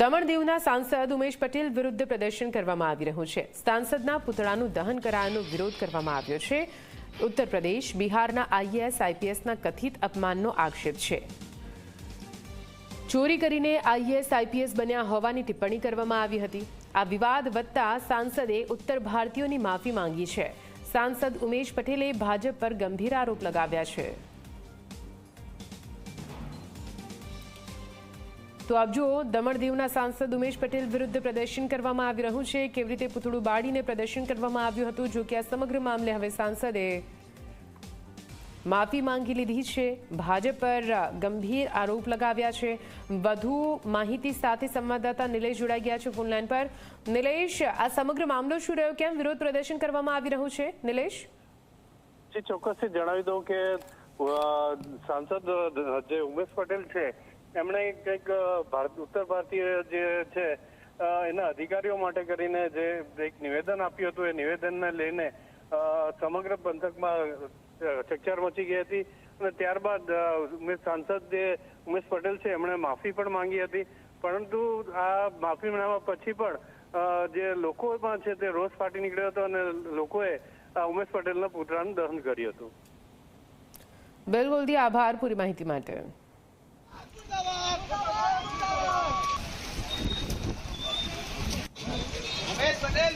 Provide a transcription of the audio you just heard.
દમણ દીવના સાંસદ ઉમેશ પટેલ વિરુદ્ધ પ્રદર્શન કરવામાં આવી રહ્યું છે। સાંસદના પુતળાનું દહન કરાયાનો વિરોધ કરવામાં આવ્યો છે। ઉત્તર પ્રદેશ બિહારના આઈએએસ આઈપીએસના કથિત અપમાનનો આક્ષેપ છે। ચોરી કરીને આઈએએસ આઈપીએસ બન્યા હોવાની ટિપ્પણી કરવામાં આવી હતી। આ વિવાદ વધતા સાંસદે ઉત્તર ભારતીયોની માફી માંગી છે। સાંસદ ઉમેશ પટેલે ભાજપ પર ગંભીર આરોપ લગાવ્યા છે। તો આપ જુઓ, દમણ દીવના સાંસદ ઉમેશ પટેલ વિરુદ્ધ પ્રદર્શન કરવામાં આવી રહ્યું છે। કેવી રીતે પૂતળું બાળીને પ્રદર્શન કરવામાં આવ્યું હતું, જો કે આ સમગ્ર મામલે હવે સાંસદે માફી માંગી લીધી છે। ભાજપ પર ગંભીર આરોપ લગાવ્યા છે। વધુ માહિતી સાથે સંવાદદાતા નિલેશ જોડાઈ ગયા છે ફોનલાઈન પર। નિલેશ, આ સમગ્ર મામલો શું રહ્યો, કેમ વિરોધ પ્રદર્શન કરવામાં આવી રહ્યું છે? નિલેશ જી, ચોક્કસથી જણાવી દઉં કે સાંસદ જે ઉમેશ પટેલ છે એમણે કંઈક ઉત્તર ભારતીય જે છે એના અધિકારીઓ માટે કરીને જે એક નિવેદન આપ્યું હતું, એ નિવેદનને લઈને સમગ્ર પંથકમાં ચકચાર મચી ગઈ હતી અને ત્યારબાદ સાંસદ જે ઉમેશ પટેલ છે એમણે માફી પણ માંગી હતી। પરંતુ આ માફી માંગ્યા પછી પણ જે લોકોમાં છે તે રોષ ફાટી નીકળ્યો હતો અને લોકોએ ઉમેશ પટેલના પુતળાનું દહન કર્યું હતું। બિલકુલ, આભાર પૂરી માહિતી માટે। उमेश पटेल